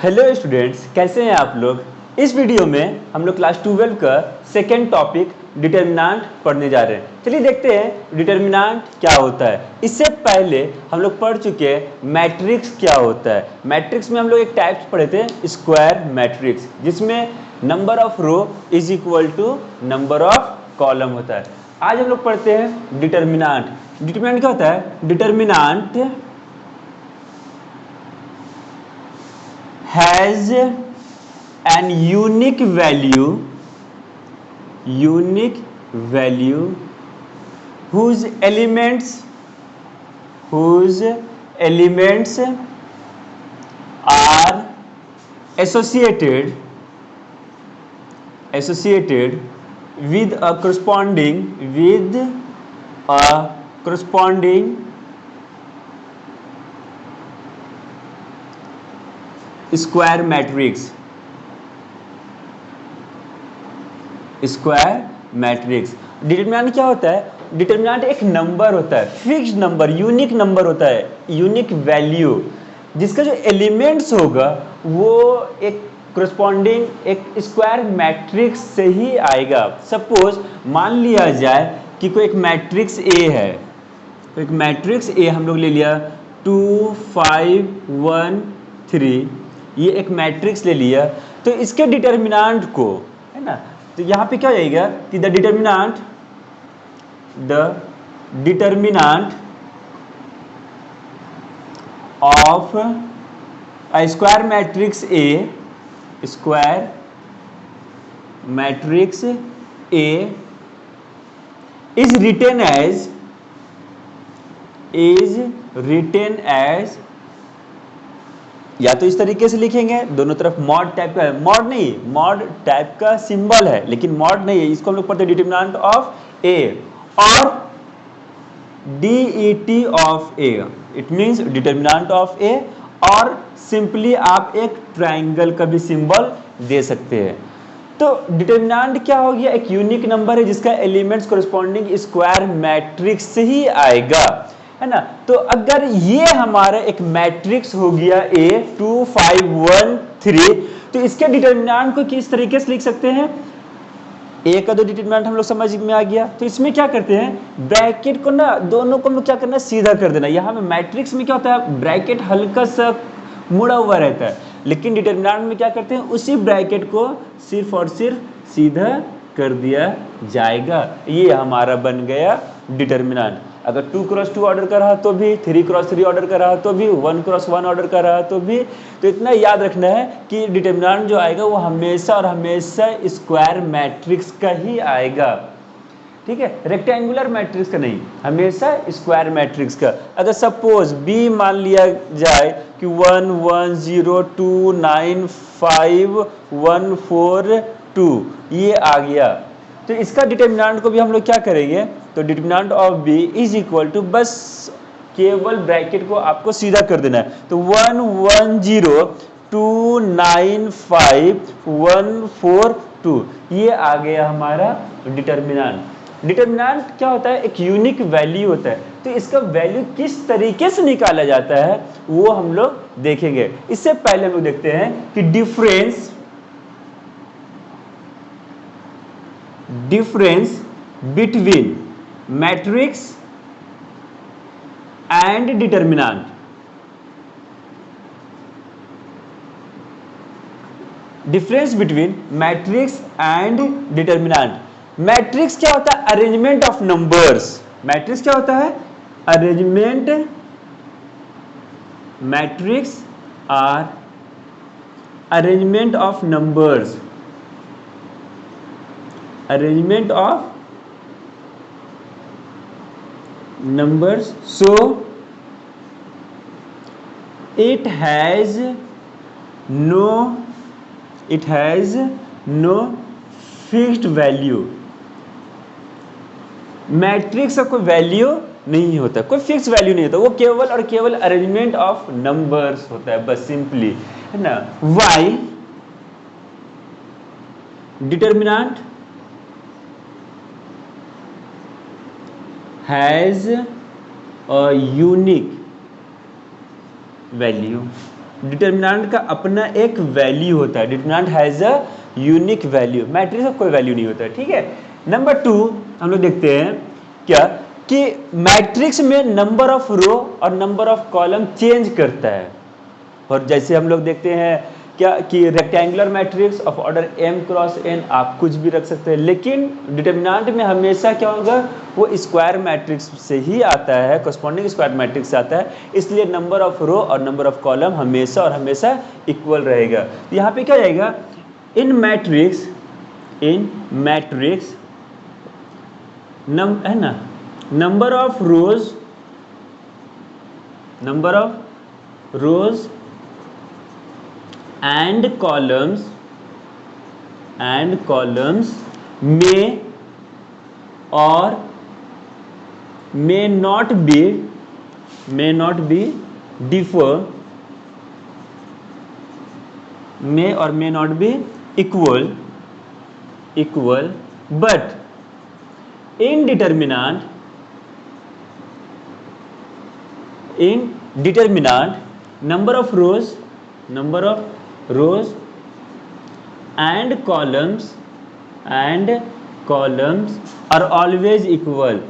Hello students, कैसे हैं आप लोग। इस वीडियो में हम लोग क्लास 12 का सेकेंड टॉपिक डिटर्मिनेंट पढ़ने जा रहे हैं। चलिए देखते हैं डिटर्मिनेंट क्या होता है। इससे पहले हम लोग पढ़ चुके हैं मैट्रिक्स क्या होता है। मैट्रिक्स में हम लोग एक टाइप्स पढ़े थे, स्क्वायर मैट्रिक्स, जिसमें number of row is equal to number of column होता है। आज हम लोग पढ़ते हैं डिटर्मिनेंट। डिटर्मिनेंट क्या होता है? Determinant has an unique value whose elements are associated with a corresponding square matrix. Determinant क्या होता है? डिटर्मिनेंट एक नंबर होता है, फिक्स्ड नंबर, यूनिक नंबर होता है, यूनिक वैल्यू, जिसका जो एलिमेंट्स होगा वो एक corresponding एक स्क्वायर मैट्रिक्स से ही आएगा। सपोज मान लिया जाए कि कोई एक मैट्रिक्स ए है, तो एक मैट्रिक्स ए हम लोग ले लिया 2 5 1 3, ये एक मैट्रिक्स ले लिया। तो इसके डिटर्मिनेंट को, है ना, तो यहाँ पे क्या हो जाएगा कि the determinant of a square matrix A is written as या तो इस तरीके से लिखेंगे, दोनों तरफ मॉड टाइप का है, मॉड नहीं, मॉड टाइप का सिंबल है लेकिन मॉड नहीं है, इसको हम लोग पढ़ते हैं डिटर्मिनेंट ऑफ ए, और DET of A, it means determinant of A, और सिंपली आप एक ट्राइंगल का भी सिंबल दे सकते हैं। तो डिटर्मिनेंट क्या हो गया? एक यूनिक नंबर है जिसका एलिमेंट्स कोरिस्पोंडिंग स्क्वायर मैट्रिक्स से ही आएगा, है ना। तो अगर ये हमारा एक मैट्रिक्स हो गया A 2 5 1 3, तो इसके डिटर्मिनेंट को किस तरीके से लिख सकते हैं? A का दो डिटर्मिनेंट हम लोग समझ में आ गया। तो इसमें क्या करते हैं, ब्रैकेट को ना, दोनों को हम लोग क्या करना, सीधा कर देना। यहाँ में मैट्रिक्स में क्या होता है, ब्रैकेट हल्का सा मुड़ा हुआ रहता है, लेकिन डिटर्मिनेंट में क्या करते हैं, उसी ब्रैकेट को सिर्फ और सिर्फ सीधा कर दिया जाएगा। ये हमारा बन गया डिटर्मिनेंट। अगर 2 क्रॉस 2 ऑर्डर कर रहा तो भी, 3 क्रॉस 3 ऑर्डर कर रहा तो भी, 1 क्रॉस 1 ऑर्डर कर रहा तो भी। तो इतना याद रखना है कि डिटर्मिनेंट जो आएगा वो हमेशा और हमेशा स्क्वायर मैट्रिक्स का ही आएगा, ठीक है, रेक्टेंगुलर मैट्रिक्स का नहीं, हमेशा स्क्वायर मैट्रिक्स का। अगर सपोज बी मान लिया जाए कि 1 1 0 2 9 5 1 4 2, ये आ गया, तो इसका डिटर्मिनेंट को भी हम लोग क्या करेंगे, तो determinant of B is equal to, बस केवल ब्रैकेट को आपको सीधा कर देना है। तो 1 1 0 2 9 5 1 4 2, ये आ गया हमारा डिटर्मिनेंट। डिटर्मिनेंट क्या होता है? एक यूनिक वैल्यू होता है। तो इसका वैल्यू किस तरीके से निकाला जाता है वो हम लोग देखेंगे। इससे पहले हम लोग देखते हैं कि difference between matrix and determinant. Difference between matrix and determinant. Matrix क्या होता है? Arrangement of numbers. मैट्रिक्स क्या होता है? Arrangement. Matrix are arrangement of numbers, arrangement of numbers, so it has no fixed value। Matrix का कोई value नहीं होता, कोई फिक्स वैल्यू नहीं होता, वो केवल और केवल अरेंजमेंट ऑफ नंबर्स होता है, बस सिंपली, है ना। Why determinant has a unique value, determinant का अपना एक वैल्यू होता है, determinant has a unique value, matrix का कोई वैल्यू नहीं होता है, ठीक है। नंबर 2 हम लोग देखते हैं क्या कि मैट्रिक्स में नंबर ऑफ रो और नंबर ऑफ कॉलम चेंज करता है। और जैसे हम लोग देखते हैं क्या कि rectangular matrix of order m cross n आप कुछ भी रख सकते हैं, लेकिन डिटर्मिनेंट में हमेशा क्या होगा, वो स्क्वायर मैट्रिक्स से ही आता है, कॉरस्पॉन्डिंग स्क्वायर मैट्रिक्स से आता है, इसलिए नंबर ऑफ रो और नंबर ऑफ कॉलम हमेशा और हमेशा इक्वल रहेगा। तो यहाँ पे क्या जाएगा, इन मैट्रिक्स है ना, number of rose and columns may or may not be differ, may or may not be equal, but in determinant number of rows and columns are always equal,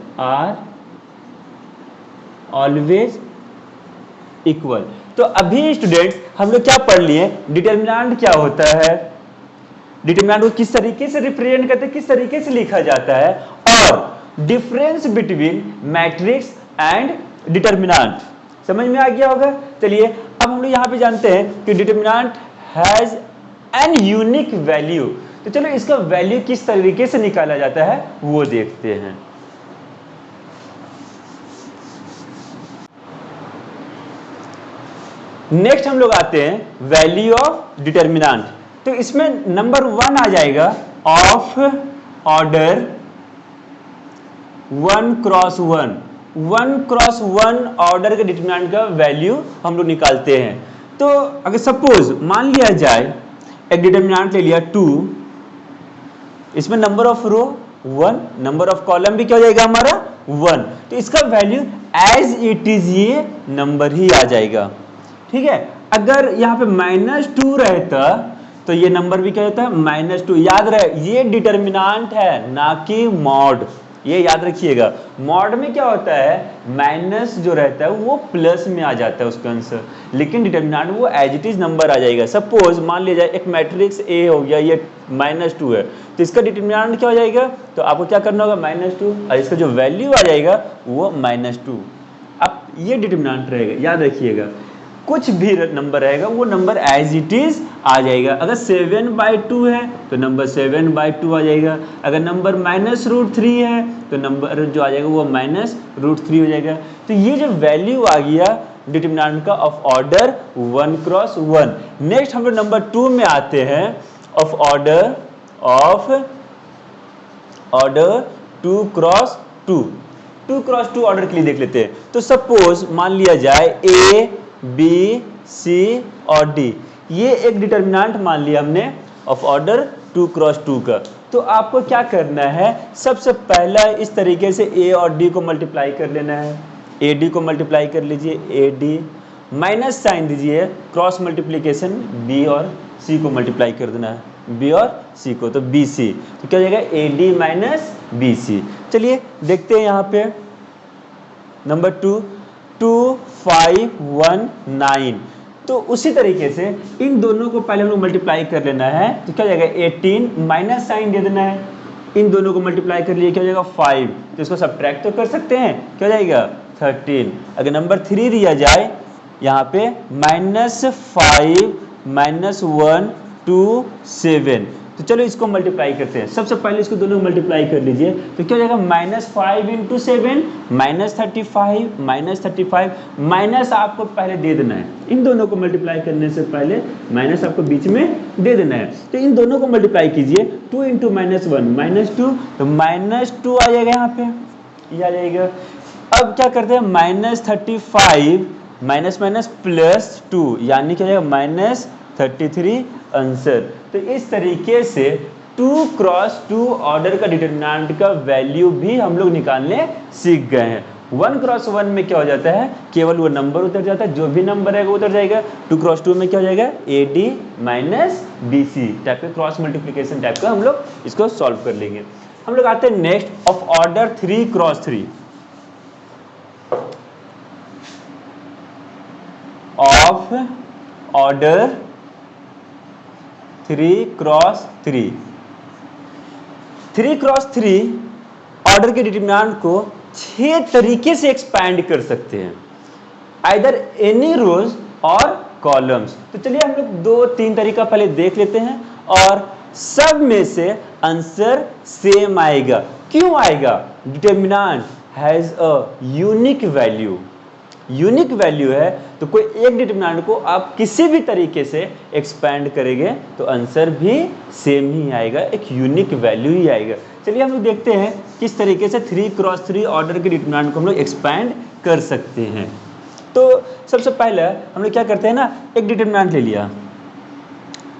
तो अभी स्टूडेंट्स हम लोग क्या पढ़ लिए, डिटर्मिनेंट क्या होता है, डिटर्मिनेंट को किस तरीके से रिप्रेजेंट करते हैं, किस तरीके से लिखा जाता है, और difference between matrix and determinant समझ में आ गया होगा। चलिए अब हम लोग यहाँ पे जानते हैं कि determinant has an unique value, तो चलो इसका वैल्यू किस तरीके से निकाला जाता है वो देखते हैं। नेक्स्ट हम लोग आते हैं वैल्यू ऑफ डिटर्मिनेंट, तो इसमें नंबर 1 आ जाएगा ऑफ ऑर्डर 1 क्रॉस 1 ऑर्डर के डिटर्मिनेंट का वैल्यू हम लोग निकालते हैं। तो अगर सपोज मान लिया जाए एक डिटर्मिनेंट ले लिया 2, इसमें number of row 1, number of column भी क्या हो जाएगा हमारा 1, तो इसका वैल्यू एज इट इज ये नंबर ही आ जाएगा, ठीक है। अगर यहाँ पे -2 रहता तो ये नंबर भी क्या होता है -2, याद रहे ये डिटर्मिनेंट है ना कि मॉड, ये याद रखिएगा। मॉड में क्या होता है, माइनस जो रहता है वो प्लस में आ जाता है उसका आंसर, लेकिन डिटर्मिनेंट वो एज इट इज नंबर आ जाएगा। सपोज मान लिया जाए एक मैट्रिक्स ए हो गया, ये -2 है, तो इसका डिटर्मिनेंट क्या हो जाएगा, तो आपको क्या करना होगा -2, और इसका जो वैल्यू आ जाएगा वो -2। अब ये डिटर्मिनेंट रहेगा, याद रखिएगा कुछ भी नंबर रहेगा वो नंबर एज इट इज आ जाएगा। अगर 7/2 है तो नंबर 7/2 आ जाएगा, अगर नंबर -√3 है तो नंबर जो आ जाएगा वो -√3 हो जाएगा। तो ये जो वैल्यू आ गया डिटर्मिनेंट का ऑफ ऑर्डर 1 क्रॉस 1। नेक्स्ट हम लोग नंबर 2 में आते हैं ऑफ ऑर्डर 2 क्रॉस 2 ऑर्डर के लिए देख लेते हैं। तो सपोज मान लिया जाए A, B, C और D, ये एक डिटर्मिनेंट मान लिया हमने ऑफ ऑर्डर 2 क्रॉस 2 का। तो आपको क्या करना है, सबसे पहला इस तरीके से A और D को मल्टीप्लाई कर लेना है, AD को मल्टीप्लाई कर लीजिए, AD माइनस साइन दीजिए, क्रॉस मल्टीप्लीकेशन B और C को मल्टीप्लाई कर देना है, B और C को, तो BC, तो क्या हो जाएगा AD माइनस BC। चलिए देखते हैं यहाँ पे नंबर 2 2519, तो उसी तरीके से इन दोनों को पहले हम लोग मल्टीप्लाई कर लेना है, तो क्या हो जाएगा 18 माइनस साइन दे देना है, इन दोनों को मल्टीप्लाई कर लिए क्या हो जाएगा 5, तो इसको सब्ट्रैक्ट तो कर सकते हैं, क्या हो जाएगा 13। अगर नंबर 3 दिया जाए यहाँ पे -5 -1 2 7, तो चलो इसको मल्टीप्लाई करते हैं। सबसे पहले इसको दोनों मल्टीप्लाई कर लीजिए, तो क्या हो जाएगा -5 × 7 -35 माइनस आपको पहले दे देना है, इन दोनों को मल्टीप्लाई करने से पहले माइनस आपको बीच में दे देना है। तो इन दोनों को मल्टीप्लाई कीजिए, 2 × -1 -2, तो -2 आ जाएगा यहाँ पे, ये आ जाएगा। अब क्या करते हैं -35 +2 यानी क्या हो जाएगा -33 आंसर। तो इस तरीके से 2 क्रॉस 2 ऑर्डर का डिटर्मिनेंट का वैल्यू भी हम लोग निकालने सीख गए हैं। 1 क्रॉस 1 में क्या हो जाता है, केवल वो नंबर उतर जाता है, जो भी नंबर है वो उतर जाएगा। 2 क्रॉस 2 में क्या हो जाएगा, AD माइनस BC टाइप के क्रॉस मल्टीप्लिकेशन टाइप का हम लोग इसको सॉल्व कर लेंगे। हम लोग आते हैं next of order 3 cross 3। Of order 3 cross 3। 3 cross 3 order के डिटरमिनेंट को 6 तरीके से एक्सपैंड कर सकते हैं, आइदर एनी रोज और कॉलम्स। तो चलिए हम लोग 2-3 तरीका पहले देख लेते हैं और सब में से आंसर सेम आएगा। क्यों आएगा, determinant has a unique value. Unique value है तो कोई एक डिटरमिनेंट को आप किसी भी तरीके से एक्सपैंड करेंगे तो आंसर भी सेम ही आएगा, एक यूनिक वैल्यू ही आएगा। चलिए हम लोग देखते हैं किस तरीके से 3 क्रॉस 3 ऑर्डर के डिटरमिनेंट को हम लोग एक्सपैंड कर सकते हैं। तो सबसे पहले हम लोग क्या करते हैं ना, एक डिटरमिनेंट ले लिया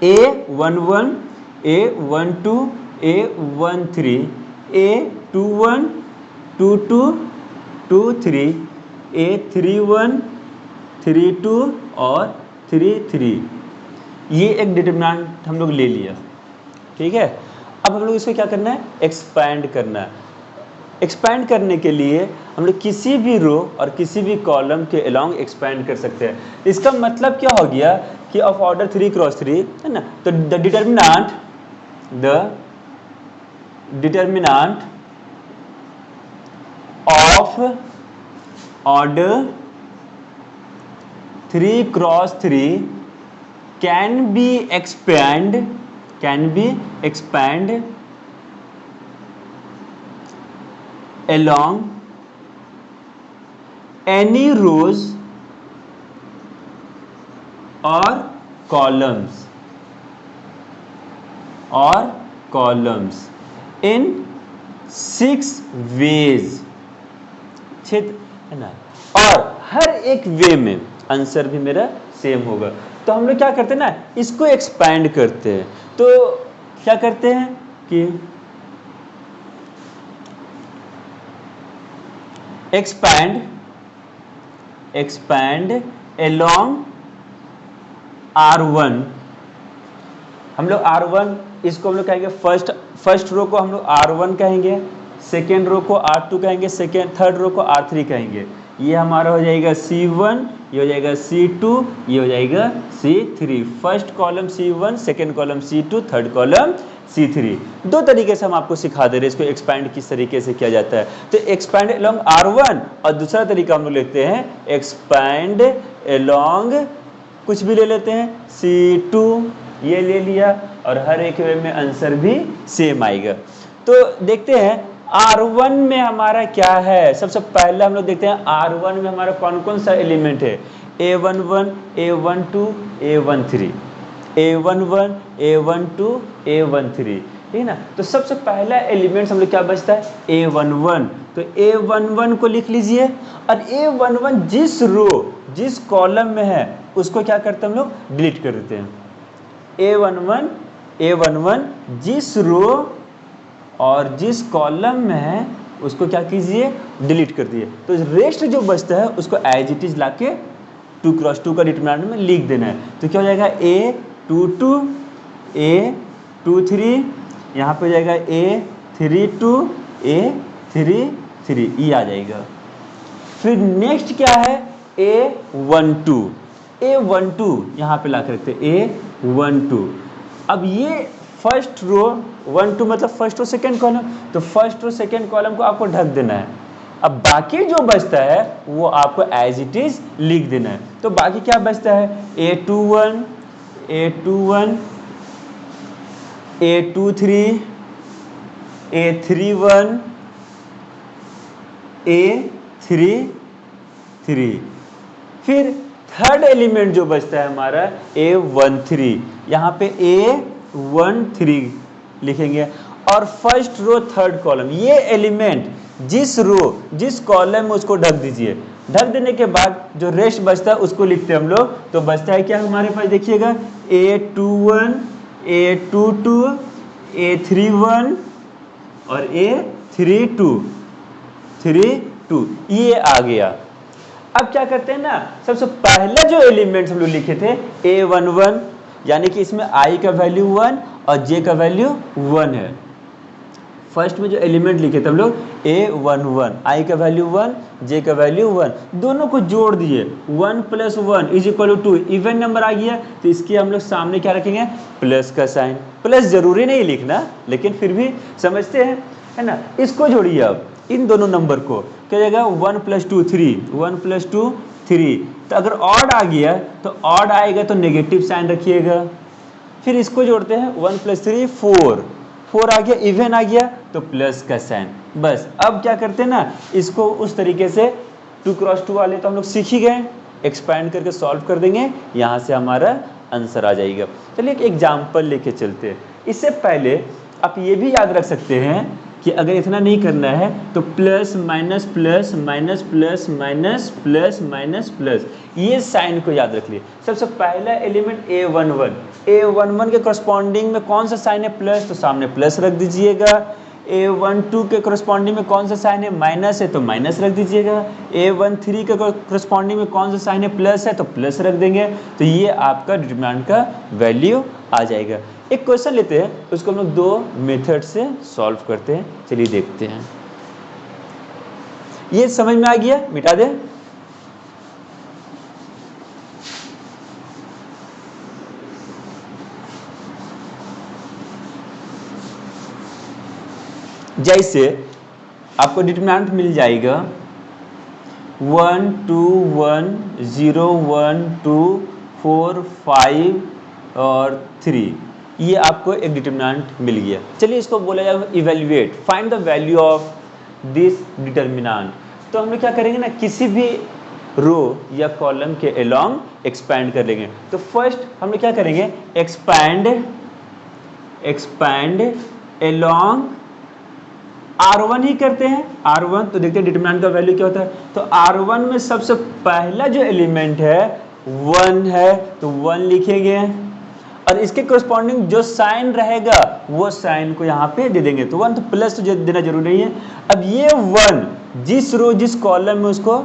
A11 A12 A13 A21 22 23 A31 32 और 33, ये एक डिटरमिनेंट हम लोग ले लिया, ठीक है। अब हम लोग इसको क्या करना है, एक्सपैंड करना है। एक्सपैंड करने के लिए हम लोग किसी भी रो और किसी भी कॉलम के अलोंग एक्सपैंड कर सकते हैं। इसका मतलब क्या हो गया कि ऑफ ऑर्डर 3 क्रॉस 3 है ना, तो the determinant of order 3 cross 3 can be expand along any rows or columns in 6 ways, है ना, और हर एक वे में आंसर भी मेरा सेम होगा। तो हम लोग क्या करते हैं ना, इसको एक्सपैंड करते हैं। तो क्या करते हैं कि एक्सपैंड along R1। हम लोग R1 इसको हम लोग कहेंगे फर्स्ट रो को हम लोग R1 कहेंगे, सेकेंड रो को R2 कहेंगे, थर्ड रो को R3 कहेंगे। ये हमारा हो जाएगा C1, ये हो जाएगा C2, ये हो जाएगा C3। First column C1, second column C2, third column C3। 2 तरीके से हम आपको सिखा दे रहे हैं इसको एक्सपैंड किस तरीके से किया जाता है। तो एक्सपैंड अलोंग R1 और दूसरा तरीका हम लोग लेते हैं एक्सपैंड अलोंग, कुछ भी ले लेते हैं C2, ये ले लिया, और हर एक वे में आंसर भी सेम आएगा। तो देखते हैं R1 में हमारा क्या है। सबसे पहले हम लोग देखते हैं R1 में हमारा कौन कौन सा एलिमेंट है, A11 A12 A13 A11 A12 A13, ठीक ना। तो सबसे पहला एलिमेंट हम लोग क्या बचता है, A11। तो A11 को लिख लीजिए, और A11 जिस रो जिस कॉलम में है उसको क्या करते हैं हम लोग, डिलीट कर देते हैं। A11 जिस रो और जिस कॉलम में है उसको क्या कीजिए, डिलीट कर दिए। तो रेस्ट जो बचता है उसको एज इट इज लाके 2 क्रॉस 2 का डिटरमिनेंट में लिख देना है। तो क्या हो जाएगा, A22 A23, यहाँ पे हो जाएगा A32 A33, ये आ जाएगा। फिर नेक्स्ट क्या है, A12 यहाँ पे ला कर रखते हैं A12। अब ये फर्स्ट रो 1 2 मतलब फर्स्ट रो सेकेंड कॉलम, तो फर्स्ट रो सेकेंड कॉलम को आपको ढक देना है। अब बाकी जो बचता है वो आपको एज इट इज लिख देना है। तो बाकी क्या बचता है, A21 A23 A31 A33। फिर थर्ड एलिमेंट जो बचता है हमारा A13, यहाँ पे A13 लिखेंगे, और फर्स्ट रो थर्ड कॉलम, ये एलिमेंट जिस रो जिस कॉलम में उसको ढक दीजिए। ढक देने के बाद जो रेस्ट बचता है उसको लिखते हैं हम लोग। तो बचता है क्या हमारे पास, देखिएगा A21 A22 A31 और A32 2, ये आ गया। अब क्या करते हैं ना, सबसे पहला जो एलिमेंट्स हम लोग लिखे थे A11, यानी कि इसमें I का वैल्यू 1 और J का वैल्यू 1 है। फर्स्ट में जो एलिमेंट लिखे थे हम लोग A11, I का वैल्यू 1, J का वैल्यू 1, दोनों को जोड़ दिए, 1 + 1 = 2, इवन नंबर आ गया। तो इसके हम लोग सामने क्या रखेंगे, प्लस का साइन। प्लस जरूरी नहीं लिखना, लेकिन फिर भी समझते हैं, है ना। इसको जोड़िए अब इन दोनों नंबर को, क्या जाएगा 1 + 2 3, 1 + 2 3। तो अगर ऑड आ गया तो ऑड आएगा तो नेगेटिव साइन रखिएगा। फिर इसको जोड़ते हैं, 1 + 3 4, 4 आ गया, इवन आ गया तो प्लस का साइन। बस अब क्या करते हैं ना, इसको उस तरीके से 2 × 2 वाले तो हम लोग सीख ही गए, एक्सपैंड करके सॉल्व कर देंगे, यहाँ से हमारा आंसर आ जाएगा। चलिए एक एग्जाम्पल लेके चलते हैं। इससे पहले आप ये भी याद रख सकते हैं कि अगर इतना नहीं करना है तो plus minus plus minus plus minus plus minus plus, ये साइन को याद रख लिए। सबसे पहला एलिमेंट A11, A11 के करस्पॉन्डिंग में कौन सा साइन है, प्लस, तो सामने प्लस रख दीजिएगा। A12 के करस्पॉन्डिंग में कौन सा साइन है, माइनस है, तो माइनस रख दीजिएगा। A13 के करस्पॉन्डिंग में कौन सा साइन है, प्लस है, तो प्लस रख देंगे। तो ये आपका डिटरमिनेंट का वैल्यू आ जाएगा। एक क्वेश्चन लेते हैं, उसको हम लोग 2 मेथड से सॉल्व करते हैं। चलिए देखते हैं। ये समझ में आ गया, मिटा दे। जैसे आपको डिटरमिनेंट मिल जाएगा 1 2 1 0 1 2 4 5 और 3, ये आपको एक डिटरमिनेंट मिल गया। चलिए इसको बोला जाएगा evaluate, find the value of this determinant. तो हम लोग क्या करेंगे ना, किसी भी रो या कॉलम के अलोंग एक्सपैंड कर लेंगे। तो फर्स्ट हम लोग क्या करेंगे, एक्सपैंड अलोंग R1 ही करते हैं। R1 तो देखते हैं डिटरमिनेंट का वैल्यू क्या होता है। तो R1 में सबसे पहला जो एलिमेंट है 1 है, तो 1 लिखेंगे और इसके करस्पॉन्डिंग जो साइन रहेगा वो साइन को यहाँ पे दे देंगे। तो 1 तो प्लस तो देना जरूरी नहीं है। अब ये 1 जिस रो जिस कॉलम में उसको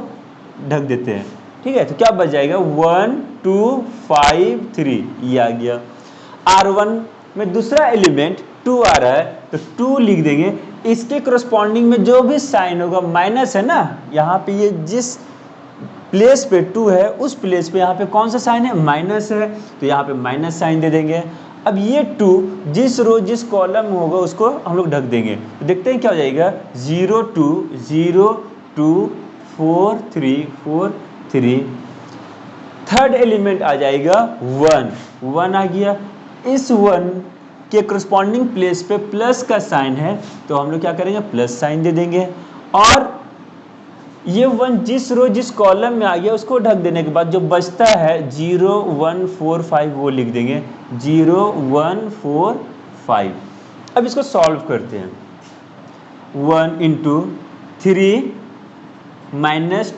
ढक देते हैं, ठीक है। तो क्या बच जाएगा, 1 2 5 3, ये आ गया। R1 में दूसरा एलिमेंट 2 आ रहा है, तो 2 लिख देंगे। इसके करस्पॉन्डिंग में जो भी साइन होगा, माइनस है ना, यहाँ पे ये जिस प्लेस पे 2 है उस प्लेस पे यहाँ पे कौन सा साइन है, माइनस है, तो यहाँ पे माइनस साइन दे देंगे। अब ये 2 जिस रो जिस कॉलम में होगा उसको हम लोग ढक देंगे। तो देखते हैं क्या हो जाएगा, 0 2 0 2 4 3 4 3। थर्ड एलिमेंट आ जाएगा 1 आ गया। इस 1 के करस्पॉन्डिंग प्लेस पे प्लस का साइन है, तो हम लोग क्या करेंगे, प्लस साइन दे देंगे। और ये 1 जिस रो जिस कॉलम में आ गया उसको ढक देने के बाद जो बचता है 0 1 4 5, वो लिख देंगे 0 1 4 5। अब इसको सॉल्व करते हैं। 1 × 3 -10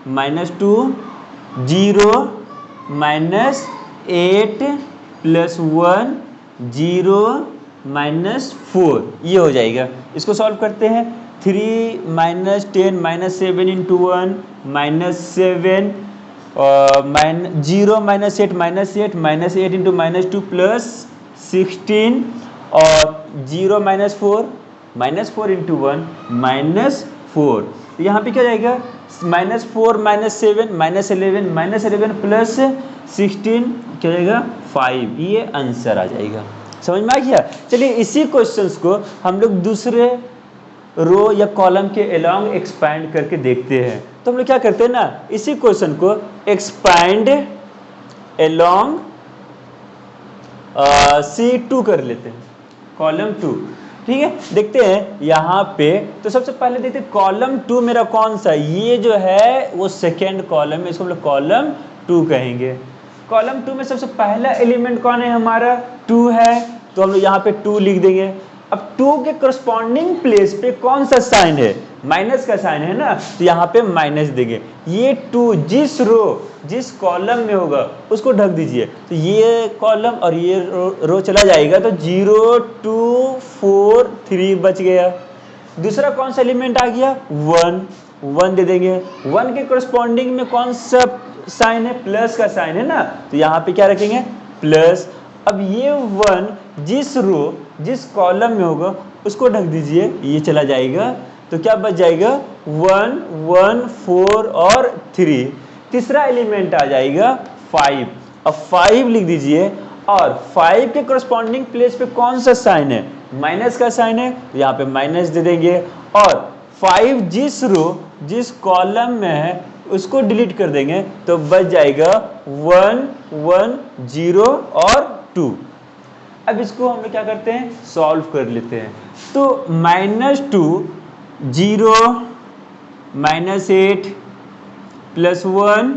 -2 0 -8 + 1 0 -4, ये हो जाएगा। इसको सॉल्व करते हैं। 3 -10 -7 × 1 -7 -0 -8 -8 × -2 +16 और 0 -4 -4 × 1 -4। यहाँ पे क्या जाएगा, -4 -7 -11 + 16 क्या जाएगा, 5, ये आंसर आ जाएगा। समझ में आ गया। चलिए इसी क्वेश्चंस को हम लोग दूसरे रो या कॉलम के अलोंग एक्सपैंड करके देखते हैं। तो हम लोग क्या करते हैं ना, इसी क्वेश्चन को एक्सपैंड अलोंग C2 कर लेते हैं, कॉलम 2, ठीक है। देखते हैं यहाँ पे, तो सबसे पहले देखते हैं कॉलम 2 मेरा कौन सा, ये जो है वो सेकेंड कॉलम है, इसको हम लोग कॉलम 2 कहेंगे। कॉलम 2 में सबसे पहला एलिमेंट कौन है, हमारा 2 है, तो हम लोग यहाँ पे 2 लिख देंगे। अब 2 के करस्पॉन्डिंग प्लेस पे कौन सा साइन है, माइनस का साइन है ना, तो यहाँ पे माइनस देंगे। ये 2 जिस रो जिस कॉलम में होगा उसको ढक दीजिए, तो ये कॉलम और ये रो चला जाएगा, तो 0 2 4 3 बच गया। दूसरा कौन सा एलिमेंट आ गया, 1, 1 दे देंगे। 1 के कोरस्पॉन्डिंग में कौन सा साइन है, प्लस का साइन है ना, तो यहाँ पे क्या रखेंगे, प्लस। अब ये 1 जिस रो जिस कॉलम में होगा उसको ढक दीजिए, ये चला जाएगा, तो क्या बच जाएगा, 1, 1, 4 और 3। तीसरा एलिमेंट आ जाएगा 5। अब 5 लिख दीजिए, और 5 के कोरस्पॉन्डिंग प्लेस पे कौन सा साइन है, माइनस का साइन है, तो यहाँ पे माइनस दे देंगे। और 5 जिस रो जिस कॉलम में है उसको डिलीट कर देंगे, तो बच जाएगा 1, 1, 0 और 2। अब इसको हम लोग क्या करते हैं, सॉल्व कर लेते हैं। तो -2, 0, -8 +1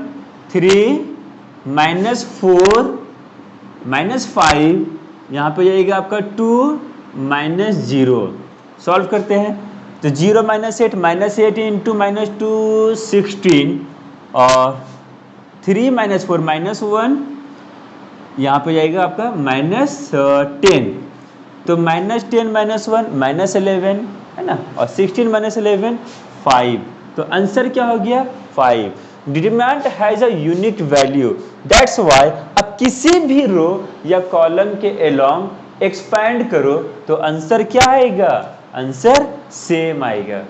3 -4 -5, यहाँ पे जाएगा आपका 2 -0। सॉल्व करते हैं, तो 0 -8 -8 इंटू -2 16, और 3 -4 -1, यहाँ पे जाएगा आपका -10। तो -10 -1 -11 है ना, और 16 -11 5। तो आंसर क्या हो गया, 5। Determinant has a unique value, that's why. अब किसी भी रो या कॉलम के अलोंग एक्सपैंड करो तो आंसर क्या आएगा, आंसर सेम आएगा।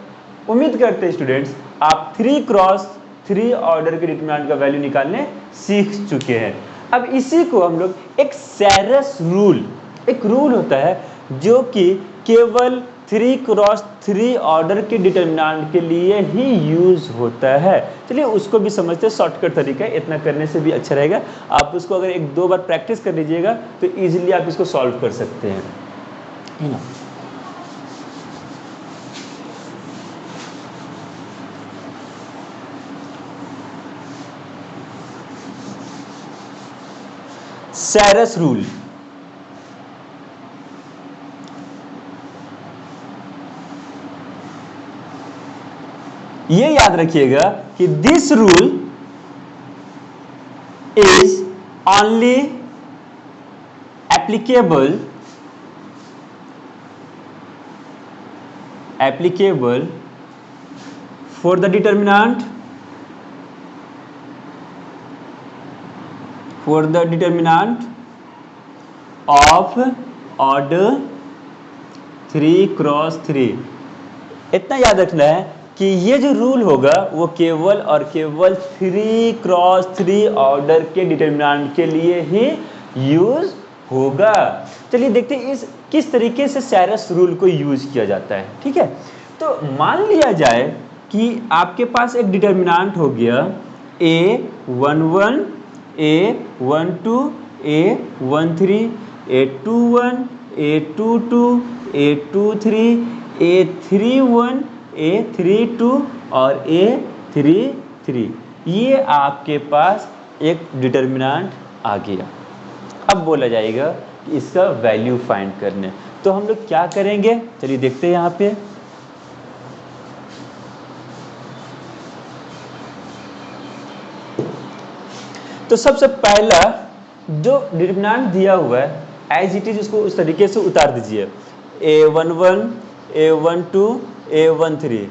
उम्मीद करते हैं स्टूडेंट्स आप 3x3 ऑर्डर के डिटरमिनेंट का वैल्यू निकालने सीख चुके हैं। अब इसी को हम लोग एक सैरस रूल, एक रूल होता है जो कि केवल 3x3 ऑर्डर के डिटरमिनेंट के लिए ही यूज होता है। चलिए उसको भी समझते हैं, शॉर्टकट तरीका है, इतना करने से भी अच्छा रहेगा। आप उसको अगर 1-2 बार प्रैक्टिस कर लीजिएगा तो इजीली आप इसको सॉल्व कर सकते हैं, है ना। सैरस रूल, ये याद रखिएगा कि this rule is only applicable for the determinant of order 3x3। इतना याद रखना है कि ये जो रूल होगा वो केवल और केवल 3x3 ऑर्डर के डिटरमिनेंट के लिए ही यूज होगा। चलिए देखते हैं इस किस तरीके से सैरस रूल को यूज किया जाता है, ठीक है। तो मान लिया जाए कि आपके पास एक डिटरमिनेंट हो गया A11, A12, A13, A21, A22, A23, A31, A32 और A33। ये आपके पास एक डिटरमिनेंट आ गया। अब बोला जाएगा कि इसका वैल्यू फाइंड करने, तो हम लोग क्या करेंगे, चलिए देखते हैं यहाँ पे। तो सबसे पहला जो डिटरमिनेंट दिया हुआ है एज इट इज उसको उस तरीके से उतार दीजिए। A11, A12, A13,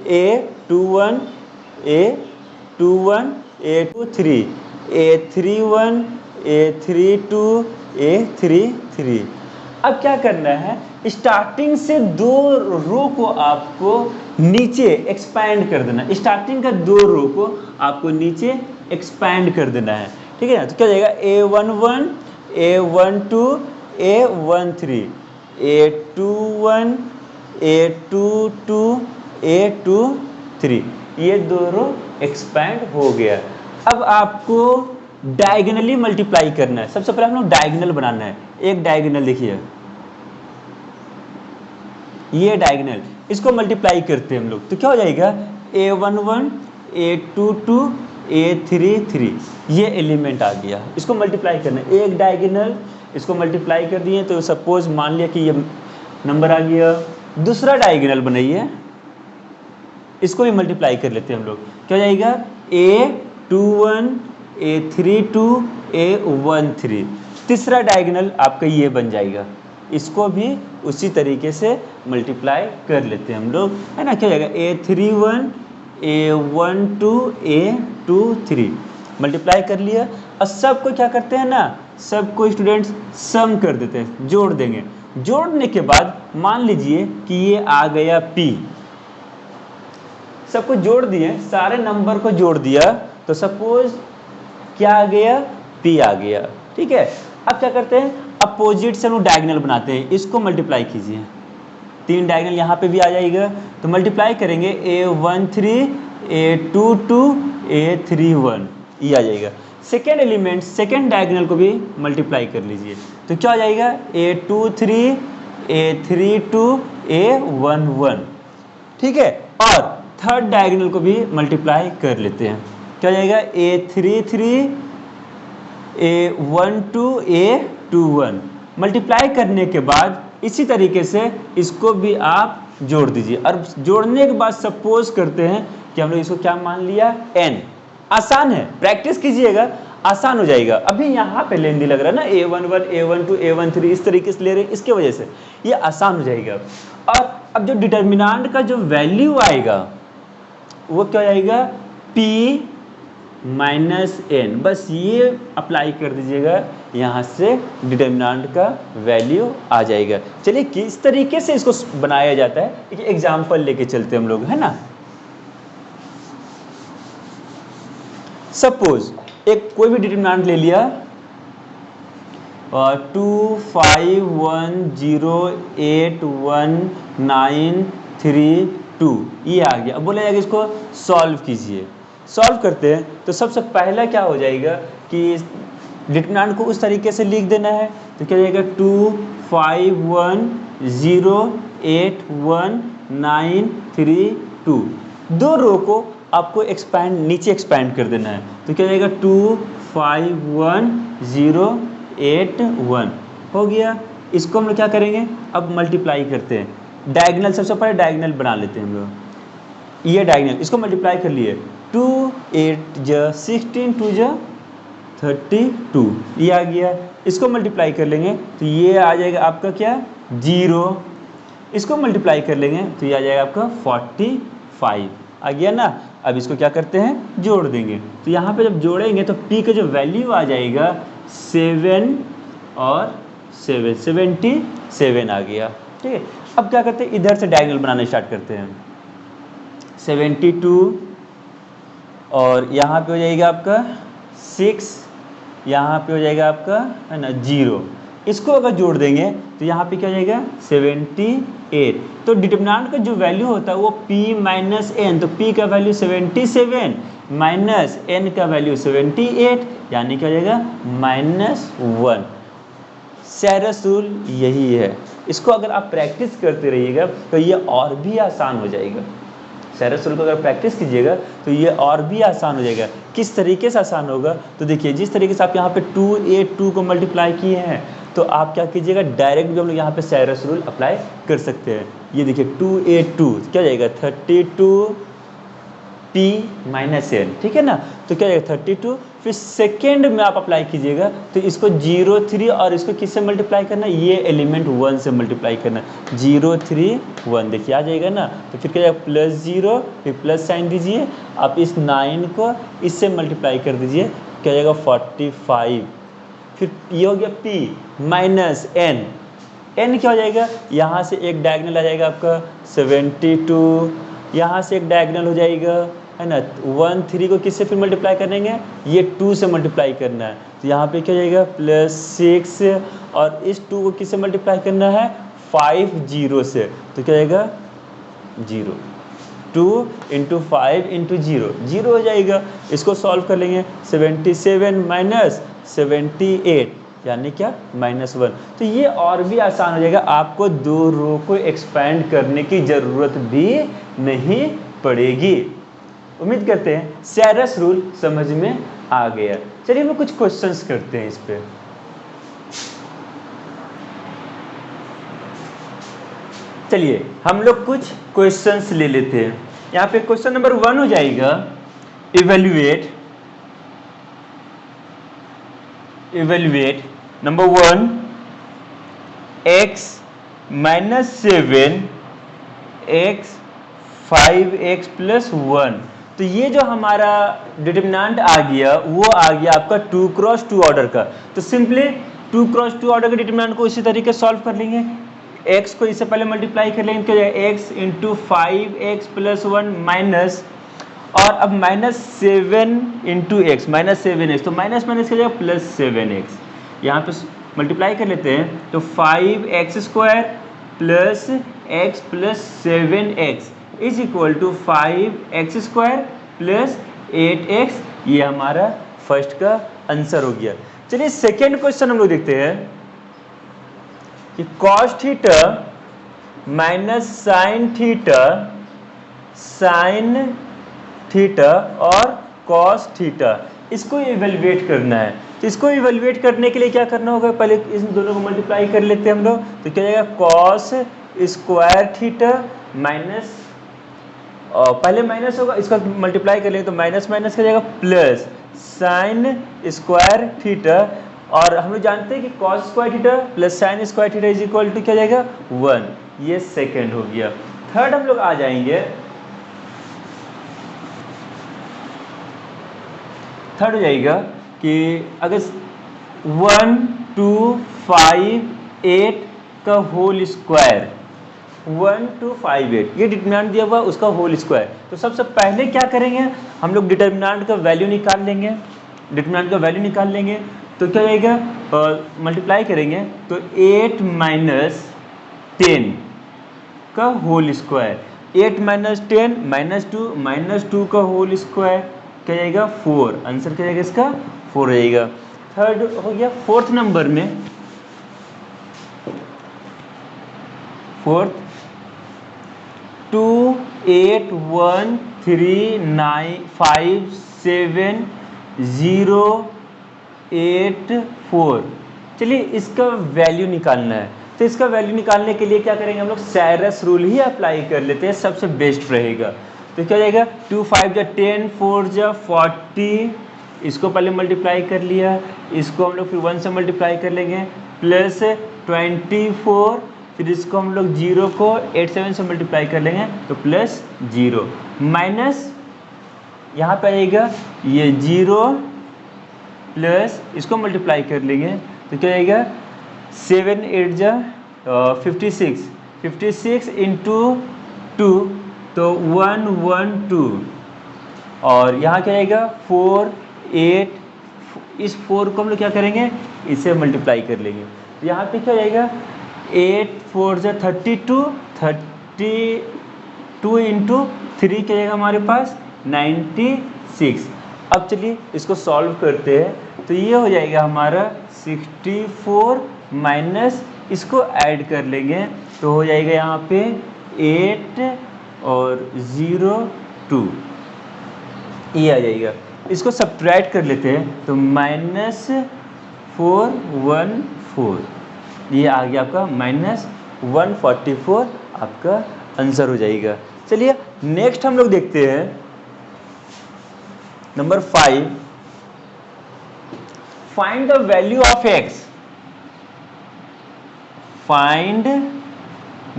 A21, A21, A23, A31, A32, A33। अब क्या करना है, स्टार्टिंग से 2 रो को आपको नीचे एक्सपैंड कर देना। स्टार्टिंग का 2 रो को आपको नीचे एक्सपैंड कर देना है, ठीक है ना। तो क्या जाएगा, A11, A12, A13, A21, A22, A23, ये 2 रो एक्सपैंड हो गया। अब आपको डायगोनली मल्टीप्लाई करना है। सबसे पहले हम लोग डायगोनल बनाना है। एक डायगोनल देखिए, ये डायगोनल, इसको मल्टीप्लाई करते हैं हम लोग, तो क्या हो जाएगा, A11, A22, A33, ये एलिमेंट आ गया। इसको मल्टीप्लाई करना है, एक डायगोनल, इसको मल्टीप्लाई कर दिए तो सपोज मान लिया कि ये नंबर आ गया। दूसरा डायगोनल बनाइए, इसको भी मल्टीप्लाई कर लेते हैं हम लोग, क्या हो जाएगा, A21, A32, A13। तीसरा डायगोनल आपका ये बन जाएगा, इसको भी उसी तरीके से मल्टीप्लाई कर लेते हैं हम लोग, है ना। क्या हो जाएगा A31 A12 A23 मल्टीप्लाई कर लिया। और सबको क्या करते हैं ना, सबको स्टूडेंट्स सम कर देते हैं, जोड़ देंगे। जोड़ने के बाद मान लीजिए कि ये आ गया P, सबको जोड़ दिए, सारे नंबर को जोड़ दिया, तो सपोज क्या आ गया, P आ गया, ठीक है। अब क्या करते हैं, अपोजिट से हम लोग डायगोनल बनाते हैं, इसको मल्टीप्लाई कीजिए, 3 डायगोनल यहाँ पे भी आ जाएगा, तो मल्टीप्लाई करेंगे A13 A22 A31 ये आ जाएगा। सेकेंड एलिमेंट सेकेंड डायगोनल को भी मल्टीप्लाई कर लीजिए, तो क्या आ जाएगा A23 A32 A11, ठीक है। और थर्ड डायगोनल को भी मल्टीप्लाई कर लेते हैं, क्या हो जाएगा A33 A12 A21। मल्टीप्लाई करने के बाद इसी तरीके से इसको भी आप जोड़ दीजिए। और जोड़ने के बाद सपोज करते हैं कि हम लोग इसको क्या मान लिया n। आसान है, प्रैक्टिस कीजिएगा, आसान हो जाएगा। अभी यहाँ पे लेंदी लग रहा है ना, A11 A12 A13 इस तरीके से ले रहे हैं, इसके वजह से ये आसान हो जाएगा। और अब जो डिटर्मिनेंट का जो वैल्यू आएगा वो क्या आएगा P माइनस n, बस ये अप्लाई कर दीजिएगा, यहाँ से डिटर्मिनेंट का वैल्यू आ जाएगा। चलिए किस तरीके से इसको बनाया जाता है एक एग्जाम्पल लेके चलते हम लोग, है ना। सपोज एक कोई भी डिटर्मिनेंट ले लिया 251081932 ये आ गया। अब बोला जाएगा इसको सॉल्व कीजिए। सॉल्व करते हैं तो सबसे पहला क्या हो जाएगा कि डिटर्मिनेंट को उस तरीके से लिख देना है, तो क्या हो जाएगा 251081932। दो रो को आपको एक्सपैंड नीचे एक्सपैंड कर देना है, तो क्या हो जाएगा 25108 हो गया। इसको हम लोग क्या करेंगे, अब मल्टीप्लाई करते हैं। डायगोनल सबसे पहले डायगोनल बना लेते हैं हम लोग, ये डायगोनल इसको मल्टीप्लाई कर लिए, 2 8 जा 16 2 जा 32 ये आ गया। इसको मल्टीप्लाई कर लेंगे तो ये आ जाएगा आपका क्या 0। इसको मल्टीप्लाई कर लेंगे तो ये आ जाएगा आपका 45 आ गया ना। अब इसको क्या करते हैं जोड़ देंगे, तो यहाँ पे जब जोड़ेंगे तो P का जो वैल्यू आ जाएगा 7 और 7 77 आ गया, ठीक है। अब क्या करते हैं इधर से डायगोनल बनाना स्टार्ट करते हैं, 72 और यहाँ पे हो जाएगा आपका 6, यहाँ पे हो जाएगा आपका है ना 0। इसको अगर जोड़ देंगे तो यहाँ पे क्या हो जाएगा 78। तो डिटर्मिनेंट का जो वैल्यू होता है वो P माइनस n, तो P का वैल्यू 77 माइनस n का वैल्यू 78, यानी क्या हो जाएगा -1। सेरस रूल यही है, इसको अगर आप प्रैक्टिस करते रहिएगा तो ये और भी आसान हो जाएगा। सेरस रूल को अगर प्रैक्टिस कीजिएगा तो ये और भी आसान हो जाएगा। किस तरीके से आसान होगा, तो देखिए जिस तरीके से आप यहाँ पे 2 को मल्टीप्लाई किए हैं, तो आप क्या कीजिएगा डायरेक्ट भी हम लोग यहाँ पे सेरस रूल अप्लाई कर सकते हैं। ये देखिए 2 क्या जाएगा 32 P माइनस n, ठीक है ना। तो क्या जाएगा 32, फिर सेकेंड में आप अप्लाई कीजिएगा तो इसको 0 3 और इसको किससे मल्टीप्लाई करना, ये एलिमेंट 1 से मल्टीप्लाई करना, 0 3 1 देखिए आ जाएगा ना। तो फिर क्या जाएगा +0, फिर प्लस साइन दीजिए, आप इस 9 को इससे मल्टीप्लाई कर दीजिए, क्या जाएगा 45। फिर ये हो गया P माइनस n, n क्या हो जाएगा, यहाँ से एक डायगोनल आ जाएगा आपका 72, यहाँ से एक डायगोनल हो जाएगा है ना 1 3 को किससे फिर मल्टीप्लाई करेंगे, ये 2 से मल्टीप्लाई करना है, तो यहाँ पे क्या हो जाएगा +6 और इस 2 को किससे मल्टीप्लाई करना है 5 0 से, तो क्या जाएगा 0। 2 × 5 × 0 0 हो जाएगा। इसको सॉल्व कर लेंगे 77 माइनस 78 यानी क्या -1। तो ये और भी आसान हो जाएगा, आपको दो रो को एक्सपैंड करने की ज़रूरत भी नहीं पड़ेगी। उम्मीद करते हैं सेरस रूल समझ में आ गया। चलिए हम कुछ क्वेश्चंस करते हैं इस पे। चलिए हम लोग कुछ क्वेश्चंस ले लेते हैं। यहाँ पे क्वेश्चन नंबर 1 हो जाएगा evaluate number 1 x minus 7 x 5x plus 1। तो ये जो हमारा डिटरमिनेंट आ गया वो आ गया आपका 2x2 ऑर्डर का। तो सिंपली 2x2 ऑर्डर के डिटरमिनेंट को इसी तरीके से सॉल्व कर लेंगे। x को इससे पहले मल्टीप्लाई कर लेंगे, क्या जाएगा x into 5x plus 1 minus, और अब -7 इंटू एक्स, -7x, तो माइनस माइनस क्या जाएगा प्लस 7x। यहाँ पे मल्टीप्लाई कर लेते हैं तो 5x² plus x plus 7x is equal to 5x² plus 8x। ये हमारा फर्स्ट का आंसर हो गया। चलिए सेकेंड क्वेश्चन हम लोग देखते हैं कि cos theta minus sine theta और cos थीटा, इसको इवेलुएट करना है। तो इसको इवेलुएट करने के लिए क्या करना होगा, पहले इन दोनों को मल्टीप्लाई कर लेते हैं हम लोग। तो क्या जाएगा cos स्क्वायर थीटा माइनस, पहले माइनस होगा, इसका मल्टीप्लाई कर लेंगे तो माइनस माइनस क्या जाएगा प्लस साइन स्क्वायर थीटा, और हम लोग जानते हैं कि cos square theta plus sine square theta is equal to क्या जाएगा 1। ये सेकेंड हो गया। थर्ड हम लोग आ जाएंगे, थर्ड हो जाएगा कि अगर 1 2 5 8 का होल स्क्वायर, 1 2 5 8 ये डिटरमिनेंट दिया हुआ उसका होल स्क्वायर। तो सबसे पहले क्या करेंगे हम लोग डिटरमिनेंट का वैल्यू निकाल लेंगे, डिटरमिनेंट का वैल्यू निकाल लेंगे तो क्या जाएगा मल्टीप्लाई करेंगे तो 8 माइनस 10 का होल स्क्वायर, 8 माइनस 10 माइनस 2 का होल स्क्वायर क्या जाएगा 4। आंसर क्या जाएगा इसका 4 हो जाएगा। थर्ड हो गया। फोर्थ नंबर में, फोर्थ 2 8 1 3 9 5 7 0 8 4। चलिए इसका वैल्यू निकालना है। तो इसका वैल्यू निकालने के लिए क्या करेंगे हम लोग सैरस रूल ही अप्लाई कर लेते हैं, सबसे बेस्ट रहेगा। तो क्या जाएगा 2 5 जा 10 4 जा 40, इसको पहले मल्टीप्लाई कर लिया, इसको हम लोग फिर 1 से मल्टीप्लाई कर लेंगे प्लस 24, फिर इसको हम लोग 0 को 8 7 से मल्टीप्लाई कर लेंगे तो प्लस 0, माइनस यहाँ पे आएगा ये 0 प्लस इसको मल्टीप्लाई कर लेंगे तो क्या आएगा 7 8 जा 56, 56 इंटू 2 तो 1 1 2, और यहाँ क्या आएगा 4 8, इस 4 को हम लोग क्या करेंगे इसे मल्टीप्लाई कर लेंगे तो यहाँ पे क्या आएगा 8 4 जा 32, 32 इंटू 3 क्या आएगा हमारे पास 96। अब चलिए इसको सॉल्व करते हैं तो ये हो जाएगा हमारा 64 माइनस इसको ऐड कर लेंगे तो हो जाएगा यहाँ पे 8 और 0 2, ये आ जाएगा। इसको सब्ट्रैक्ट कर लेते हैं तो -4 1 4, ये आ गया आपका -144 आपका आंसर हो जाएगा। चलिए नेक्स्ट हम लोग देखते हैं number 5, find the value of x। Find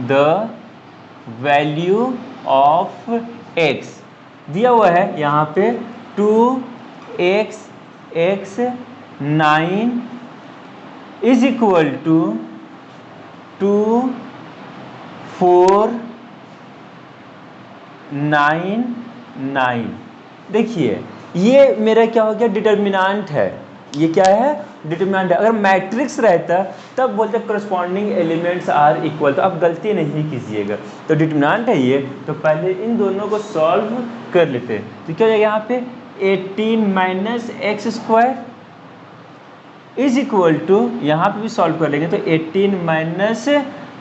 the value of x दिया हुआ है यहाँ पे 2x x 9 is equal to 2 4 9 9। देखिए ये मेरा क्या हो गया डिटर्मिनेंट है, ये क्या है डिटर्मिनेंट है। अगर मैट्रिक्स रहता तब बोलते करस्पॉन्डिंग एलिमेंट्स आर इक्वल, तो आप गलती नहीं कीजिएगा। तो डिटर्मिनेंट है ये, तो पहले इन दोनों को सॉल्व कर लेते हैं तो क्या हो जाएगा यहाँ पे 18 minus X square is equal to, यहाँ पे भी सॉल्व कर लेंगे तो 18 माइनस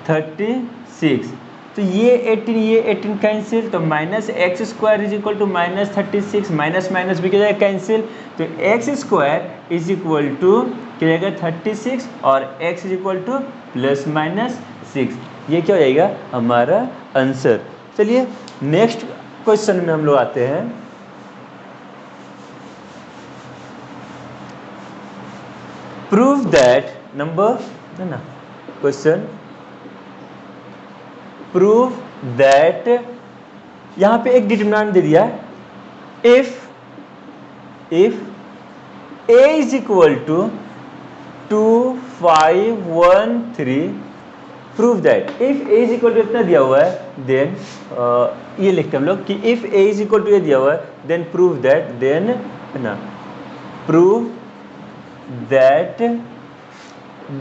36, तो ये 18 कैंसिल, तो minus X square is equal to minus 36, minus minus भी क्या जाएगा कैंसिल, तो X square is equal to क्या जाएगा 36 और X is equal to plus minus 6। ये क्या हो जाएगा हमारा आंसर। चलिए नेक्स्ट क्वेश्चन में हम लोग आते हैं। प्रूव दैट नंबर है ना, क्वेश्चन प्रूव दैट, यहां पे एक डिटरमिनेंट दे दिया है, if a is equal to 2 5 1 3, prove that if a is equal to इतना दिया हुआ है, देन ये लिखते हैं हम लोग कि if a is equal to ये दिया हुआ है, देन प्रूव दैट, देन है ना, prove that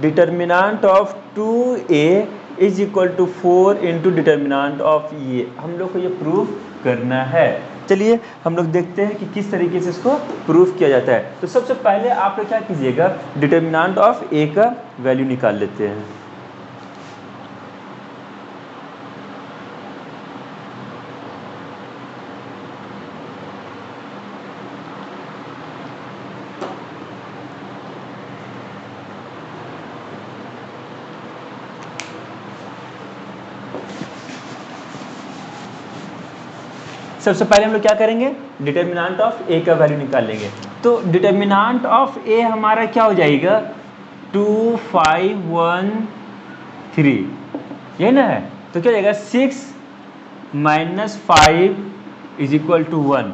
determinant of 2a is equal to 4 into determinant of ये, हम लोग को ये प्रूव करना है। चलिए हम लोग देखते हैं कि किस तरीके से इसको प्रूफ किया जाता है। तो सबसे पहले आप लोग क्या कीजिएगा, डिटर्मिनेंट ऑफ a का वैल्यू निकाल लेते हैं। सबसे पहले हम लोग क्या करेंगे, डिटर्मिनेंट ऑफ a का वैल्यू निकाल लेंगे। तो डिटर्मिनेंट ऑफ a हमारा क्या हो जाएगा, 2 5 1 3, ये ना है, तो क्या हो जाएगा 6 minus 5 is equal to 1।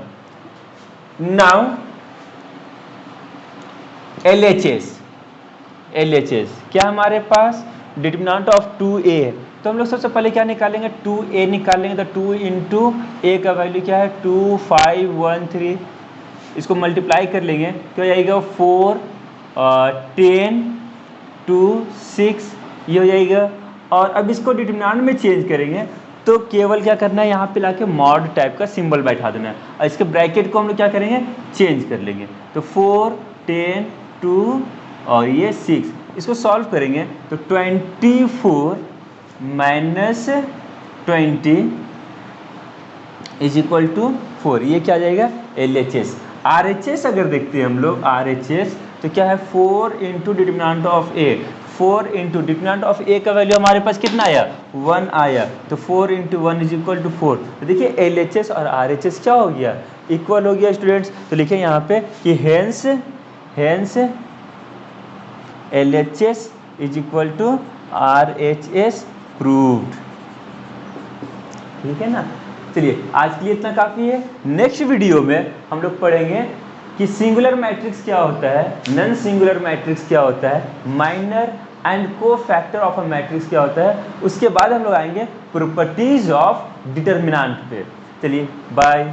Now LHS क्या हमारे पास, डिटर्मिनेंट ऑफ 2a है, तो हम लोग सबसे पहले क्या निकालेंगे, 2a निकालेंगे। तो 2 इंटू a का वैल्यू क्या है, 2 5 1 3, इसको मल्टीप्लाई कर लेंगे, क्या हो जाएगा 4 10 2 6, ये हो जाएगा। और अब इसको डिटर्मिनेंट में चेंज करेंगे, तो केवल क्या करना है, यहाँ पे लाके मॉड टाइप का सिंबल बैठा देना है, और इसके ब्रैकेट को हम लोग क्या करेंगे, चेंज कर लेंगे। तो 4 10 2 और ये 6, इसको सॉल्व करेंगे तो 24 माइनस 20 इज इक्वल टू 4, ये क्या आ जाएगा LHS। RHS अगर देखते हैं हम लोग, RHS तो क्या है 4 into determinant of a, 4 into determinant of a का वैल्यू हमारे पास कितना आया, 1 आया, तो 4 इंटू 1 इज इक्वल टू 4। तो देखिए LHS और RHS क्या हो गया, इक्वल हो गया स्टूडेंट्स। तो लिखें यहाँ पे कि hence LHS is equal to RHS proved, ठीक है ना। चलिए आज के लिए इतना काफ़ी है। नेक्स्ट वीडियो में हम लोग पढ़ेंगे कि सिंगुलर मैट्रिक्स क्या होता है, नॉन सिंगुलर मैट्रिक्स क्या होता है, माइनर एंड को फैक्टर ऑफ अ मैट्रिक्स क्या होता है। उसके बाद हम लोग आएंगे प्रॉपर्टीज ऑफ डिटर्मिनेंट पे। चलिए बाय।